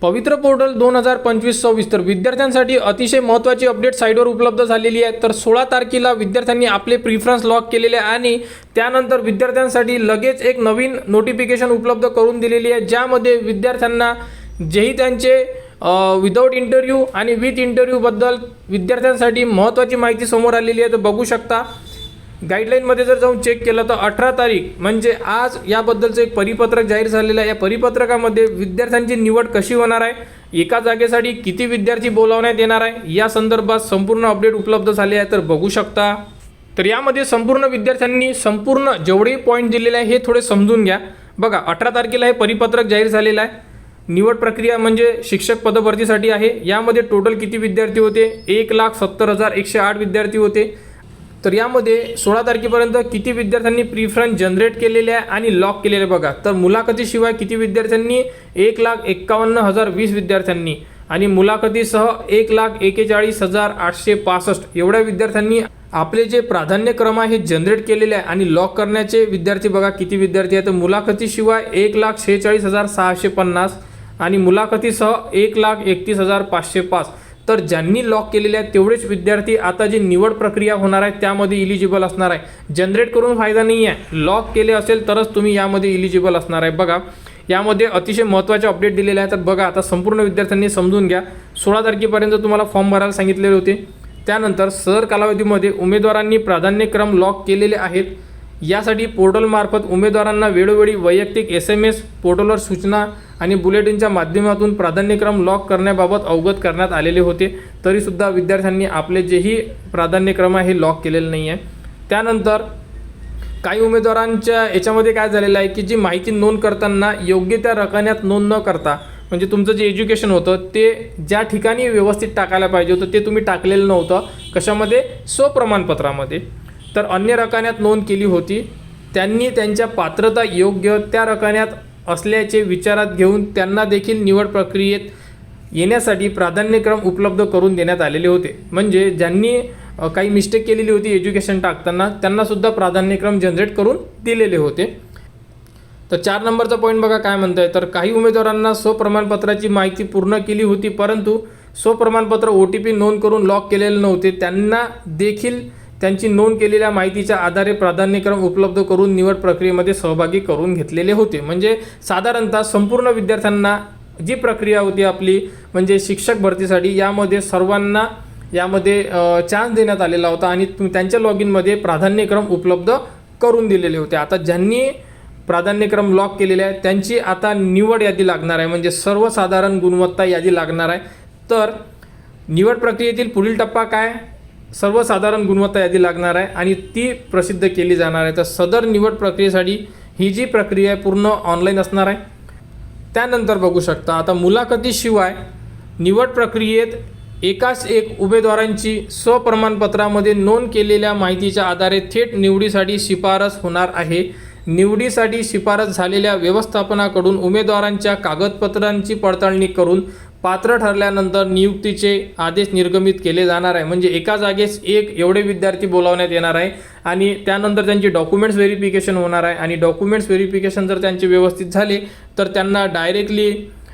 पवित्र पोर्टल 2025-26 तर विद्यार्थ्यांसाठी अतिशय महत्त्वाची अपडेट साईटवर उपलब्ध झालेली आहे। तर 16 तारखेला विद्यार्थ्यांनी आपले प्रिफरन्स लॉक केलेले आणि त्यानंतर विद्यार्थ्यांसाठी लगेच एक नवीन नोटिफिकेशन उपलब्ध करून दिलेली आहे, ज्यामध्ये विद्यार्थ्यांना जेही त्यांचे विदाउट इंटरव्ह्यू आणि विथ इंटरव्ह्यूबद्दल विद्यार्थ्यांसाठी महत्त्वाची माहिती समोर आलेली आहे। तर बघू शकता गाईडलाईनमध्ये जर जाऊन चेक केलं तर 18 तारीख म्हणजे आज याबद्दलचं एक परिपत्रक जाहीर झालेलं आहे। या परिपत्रकामध्ये विद्यार्थ्यांची निवड कशी होणार आहे, एका जागेसाठी किती विद्यार्थी बोलावण्यात येणार आहे, या संदर्भात संपूर्ण अपडेट उपलब्ध झाले आहे। तर बघू शकता। तर यामध्ये संपूर्ण विद्यार्थ्यांनी संपूर्ण जेवढे पॉईंट दिलेले आहे हे थोडे समजून घ्या। बघा 18 तारखेला हे परिपत्रक जाहीर झालेलं आहे। निवड प्रक्रिया म्हणजे शिक्षक पदभरतीसाठी आहे। यामध्ये टोटल किती विद्यार्थी होते, 1,70,108 विद्यार्थी होते। तर यामध्ये 16 तारखेपर्यंत किती विद्यार्थ्यांनी प्रिफरन्स जनरेट केलेले आहे आणि लॉक केलेले बघा। तर मुलाखतीशिवाय किती विद्यार्थ्यांनी, 1,51,020 विद्यार्थ्यांनी आणि मुलाखतीसह 1,41,865 एवढ्या विद्यार्थ्यांनी आपले जे प्राधान्यक्रम आहे जनरेट केलेले आहे आणि लॉक करण्याचे विद्यार्थी बघा किती विद्यार्थी आहेत। तर मुलाखतीशिवाय 1,46,650 आणि मुलाखतीसह 1,31,505। तर ज्यांनी लॉक केलेले आहेत तेवढेच विद्यार्थी आता जी निवड प्रक्रिया होणार आहे त्यामध्ये इलिजिबल असणार आहे। जनरेट करून फायदा नाही आहे, लॉक केले असेल तरच तुम्ही यामध्ये इलिजिबल असणार आहे। बघा यामध्ये अतिशय महत्त्वाचे अपडेट दिलेले आहेत। तर बघा आता संपूर्ण विद्यार्थ्यांनी समजून घ्या। 16 तारखेपर्यंत तुम्हाला फॉर्म भरायला सांगितलेले होते। त्यानंतर सदर कालावधीमध्ये उमेदवारांनी प्राधान्यक्रम लॉक केलेले आहेत। यासाठी पोर्टलमार्फत उमेदवारांना वेळोवेळी वैयक्तिक SMS, पोर्टलवर सूचना आणि बुलेटिनच्या माध्यमातून प्राधान्यक्रम लॉक करण्याबाबत अवगत करण्यात आलेले होते, तरीसुद्धा विद्यार्थ्यांनी आपले जेही प्राधान्यक्रम आहे हे लॉक केलेले नाही आहे। त्यानंतर काही उमेदवारांच्या याच्यामध्ये काय झालेलं आहे की जी माहिती नोंद करताना योग्य त्या रकान्यात नोंद न करता, म्हणजे तुमचं जे एज्युकेशन होतं ते ज्या ठिकाणी व्यवस्थित टाकायला पाहिजे होतं ते तुम्ही टाकलेलं नव्हतं। कशामध्ये, स्वप्रमाणपत्रामध्ये। तर अन्य रकान्यात नोंद केली होती, त्यांनी त्यांच्या पात्रता योग्य त्या रकान्यात असल्याचे विचारात घेऊन त्यांना देखील निवड प्रक्रियेत येण्यासाठी प्राधान्यक्रम उपलब्ध करून देण्यात आलेले होते। म्हणजे ज्यांनी काही मिस्टेक केलेली होती एज्युकेशन टाकताना त्यांनासुद्धा प्राधान्यक्रम जनरेट करून दिलेले होते। तर 4 नंबरचा पॉईंट बघा काय म्हणत आहे। तर काही उमेदवारांना स्वप्रमाणपत्राची माहिती पूर्ण केली होती परंतु स्वप्रमाणपत्र OTP नोंद करून लॉक केलेले नव्हते, त्यांना देखील त्यांची नोंद केलेल्या माहितीच्या आधारे प्राधान्यक्रम उपलब्ध करून निवड प्रक्रियेमध्ये सहभागी करून घेतलेले होते। म्हणजे साधारणतः संपूर्ण विद्यार्थ्यांना जी प्रक्रिया होती आपली म्हणजे शिक्षक भरतीसाठी यामध्ये सर्वांना यामध्ये चान्स देण्यात आलेला होता आणि त्यांच्या लॉगिनमध्ये प्राधान्यक्रम उपलब्ध करून दिलेले होते। आता ज्यांनी प्राधान्यक्रम लॉक केलेले आहे त्यांची आता निवड यादी लागणार आहे, म्हणजे सर्वसाधारण गुणवत्ता यादी लागणार आहे। तर निवड प्रक्रियेतील पुढील टप्पा काय, सर्वसाधारण गुणवत्ता यादी लागणार आहे आणि ती प्रसिद्ध केली जाणार आहे। तर सदर निवड प्रक्रियेसाठी ही जी प्रक्रिया आहे पूर्ण ऑनलाईन असणार आहे। त्यानंतर बघू शकता आता मुलाखतीशिवाय निवड प्रक्रियेत एकाच एक उमेदवारांची स्वप्रमाणपत्रामध्ये नोंद केलेल्या माहितीच्या आधारे थेट निवडीसाठी शिफारस होणार आहे। निवडीसाठी शिफारस झालेल्या व्यवस्थापनाकडून उमेदवारांच्या कागदपत्रांची पडताळणी करून पात्र ठरल्यानंतर नियुक्तीचे आदेश निर्गमित केले जाणार आहे। म्हणजे एका जागेस एक एवढे विद्यार्थी बोलावण्यात येणार आहे आणि त्यानंतर त्यांची डॉक्युमेंट्स व्हेरिफिकेशन होणार आहे आणि डॉक्युमेंट्स व्हेरिफिकेशन जर त्यांचे व्यवस्थित झाले तर त्यांना डायरेक्टली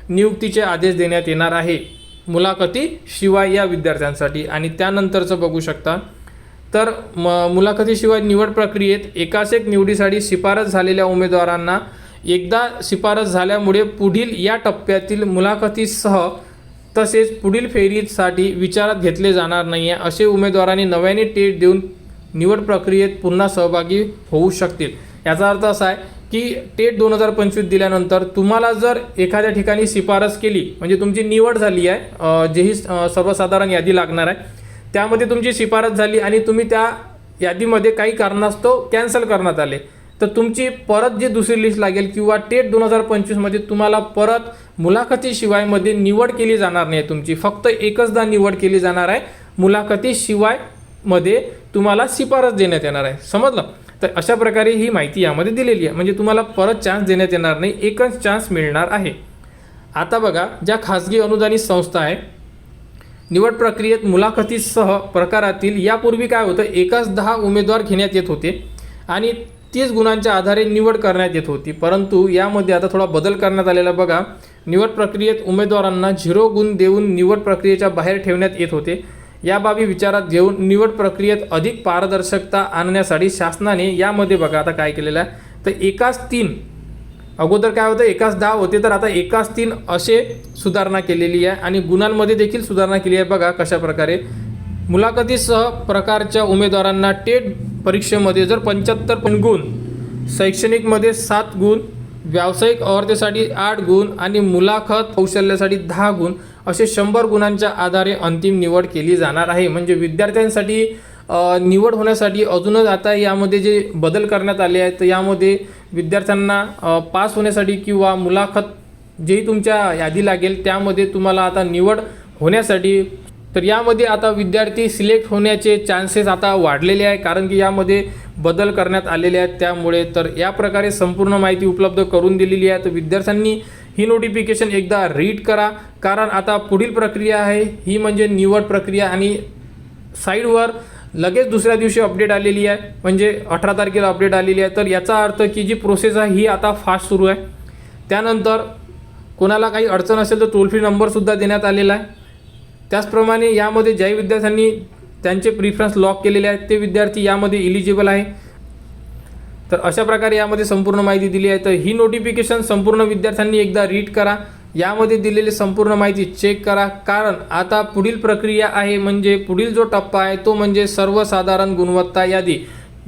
नियुक्तीचे आदेश देण्यात येणार आहे मुलाखतीशिवाय या विद्यार्थ्यांसाठी। आणि त्यानंतरचं बघू शकता तर मुलाखतीशिवाय निवड प्रक्रियेत एकाच एक निवडीसाठी शिफारस झालेल्या उमेदवारांना एकदा शिफारस झाल्यामुळे पुढील या टप्प्यातील मुलाखतीसह तसेच पुढील फेरीसाठी विचारात घेतले जाणार नाही आहे, असे उमेदवारांनी नव्याने टेट देऊन निवड प्रक्रियेत पुन्हा सहभागी होऊ शकतील। याचा अर्थ असा आहे की टेट 2025 दिल्यानंतर तुम्हाला जर एखाद्या ठिकाणी शिफारस केली म्हणजे तुमची निवड झाली आहे, जेही सर्वसाधारण यादी लागणार आहे त्यामध्ये तुमची शिफारस झाली आणि तुम्ही त्या यादीमध्ये काही कारणास्तव कॅन्सल करण्यात आले तर तुमची परत जी दुसरी लिस्ट लागेल किंवा टेट 2025 मध्ये तुम्हाला परत मुलाखतीशिवाय मध्ये निवड केली जाणार नाही, तुमची फक्त एकचदा निवड केली जाणार आहे, मुलाखतीशिवाय मध्ये तुम्हाला शिफारस देण्यात येणार आहे। समजलं? तर अशा प्रकारे ही माहिती यामध्ये दिलेली आहे, म्हणजे तुम्हाला परत चान्स देण्यात येणार नाही, एकच चान्स मिळणार आहे। आता बघा ज्या खाजगी अनुदानित संस्था आहे निवड प्रक्रियेत मुलाखतीसह प्रकारातील यापूर्वी काय होतं, एकाच 10 उमेदवार घेण्यात येत होते आणि 30 गुणांच्या आधारे निवड करण्यात येत होती, परंतु यामध्ये आता थोडा बदल करण्यात आलेला बघा। निवड प्रक्रियेत उमेदवारांना 0 गुण देऊन निवड प्रक्रियेच्या बाहेर ठेवण्यात येत होते। या बाबी विचारात घेऊन निवड प्रक्रियेत अधिक पारदर्शकता आणण्यासाठी शासनाने यामध्ये बघा आता काय केलेलं आहे, तर एकास 3 अगोदर काय होतं, एकास 10 होते, तर आता एकास 3 असे सुधारणा केलेली आहे आणि गुणांमध्ये देखील सुधारणा केली आहे। बघा कशा प्रकारे मुलाखतीसह प्रकारच्या उमेदवारांना टेट परीक्षेमध्ये जर 75 गुण, शैक्षणिकमध्ये 7 गुण, व्यावसायिक अर्हतेसाठी 8 गुण आणि मुलाखत कौशल्यासाठी 10 गुण असे 100 गुणांच्या आधारे अंतिम निवड केली जाणार आहे। म्हणजे विद्यार्थ्यांसाठी निवड होण्यासाठी अजूनच आता यामध्ये जे बदल करण्यात आले आहेत, तर यामध्ये विद्यार्थ्यांना पास होण्यासाठी किंवा मुलाखत जेही तुमच्या यादी लागेल त्यामध्ये तुम्हाला आता निवड होण्यासाठी, तर यामध्ये आता विद्यार्थी सिलेक्ट होण्याचे चान्सेस आता वाढलेले आहे, कारण की यामध्ये बदल करण्यात आलेले आहेत। त्यामुळे तर या प्रकारे संपूर्ण माहिती उपलब्ध करून दिलेली आहे। तर विद्यार्थ्यांनी ही नोटिफिकेशन एकदा रीड करा, कारण आता पुढील प्रक्रिया आहे ही म्हणजे निवड प्रक्रिया आणि साईडवर लगेच दुसऱ्या दिवशी अपडेट आलेली आहे, म्हणजे 18 तारखेला अपडेट आलेली आहे। तर याचा अर्थ की जी प्रोसेस आहे ही आता फास्ट सुरू आहे। त्यानंतर कोणाला काही अडचण असेल तर टोल फ्री नंबरसुद्धा देण्यात आलेला आहे। त्याचप्रमाणे यामध्ये ज्याही विद्यार्थ्यांनी त्यांचे प्रिफरन्स लॉक केलेले आहेत ते विद्यार्थी यामध्ये इलिजिबल आहे। तर अशा प्रकारे यामध्ये संपूर्ण माहिती दिली आहे। तर ही नोटिफिकेशन संपूर्ण विद्यार्थ्यांनी एकदा रीड करा, यामध्ये दिलेली संपूर्ण माहिती चेक करा, कारण आता पुढील प्रक्रिया आहे म्हणजे पुढील जो टप्पा आहे तो म्हणजे सर्वसाधारण गुणवत्ता यादी।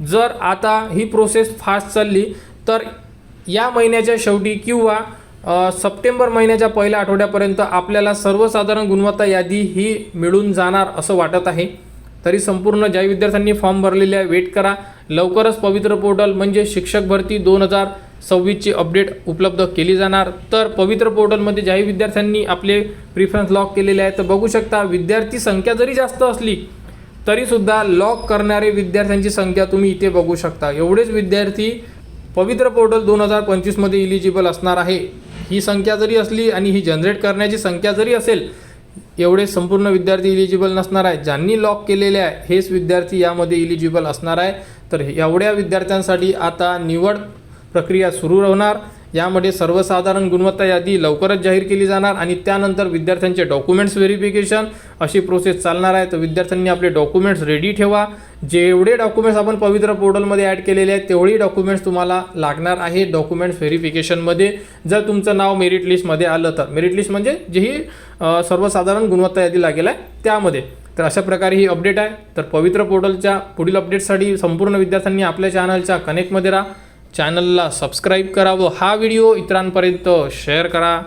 जर आता ही प्रोसेस फास्ट चालली तर या महिन्याच्या शेवटी किंवा सप्टेंबर महिन्याच्या पहिल्या आठवड्यापर्यंत आपल्याला सर्वसाधारण गुणवत्ता यादी ही मिळून जाणार असं वाटत आहे। तरी संपूर्ण ज्या विद्यार्थ्यांनी फॉर्म भरलेले आहे वेट करा, लवकरच पवित्र पोर्टल म्हणजे शिक्षक भरती 2026ची अपडेट उपलब्ध केली जाणार। तर पवित्र पोर्टलमध्ये ज्याही विद्यार्थ्यांनी आपले प्रिफरन्स लॉक केलेले आहे, तर बघू शकता विद्यार्थी संख्या जरी जास्त असली तरीसुद्धा लॉक करणारे विद्यार्थ्यांची संख्या तुम्ही इथे बघू शकता। एवढेच विद्यार्थी पवित्र पोर्टल 2025मध्ये इलिजिबल असणार आहे। ही संख्या जरी असली आणि ही जनरेट करण्याची संख्या जरी असेल, एवढे संपूर्ण विद्यार्थी इलिजिबल नसणार आहे। ज्यांनी लॉक केलेले आहे हेच विद्यार्थी यामध्ये इलिजिबल असणार आहे। तर एवढ्या विद्यार्थ्यांसाठी आता निवड प्रक्रिया सुरू होणार। यामध्ये सर्वसाधारण गुणवत्ता यादी लवकरच जाहीर केली जाणार आणि त्यानंतर विद्यार्थ्यांचे डॉक्युमेंट्स व्हेरिफिकेशन अशी प्रोसेस चालणार आहे। तर विद्यार्थ्यांनी आपले डॉक्युमेंट्स रेडी ठेवा। जेवढे डॉक्युमेंट्स आपण पवित्र पोर्टलमध्ये ॲड केलेले आहेत तेवढी डॉक्युमेंट्स तुम्हाला लागणार आहे डॉक्युमेंट्स व्हेरिफिकेशनमध्ये। जर तुमचं नाव मेरिट लिस्टमध्ये आलं तर, मेरिट लिस्ट म्हणजे जेही सर्वसाधारण गुणवत्ता यादी लागेल आहे त्यामध्ये। तर अशा प्रकारे ही अपडेट आहे। तर पवित्र पोर्टलच्या पुढील अपडेटसाठी संपूर्ण विद्यार्थ्यांनी आपल्या चॅनलच्या कनेक्टमध्ये राहा, चॅनलला सबस्क्राईब करा व हा व्हिडिओ इतरांपर्यंत शेअर करा।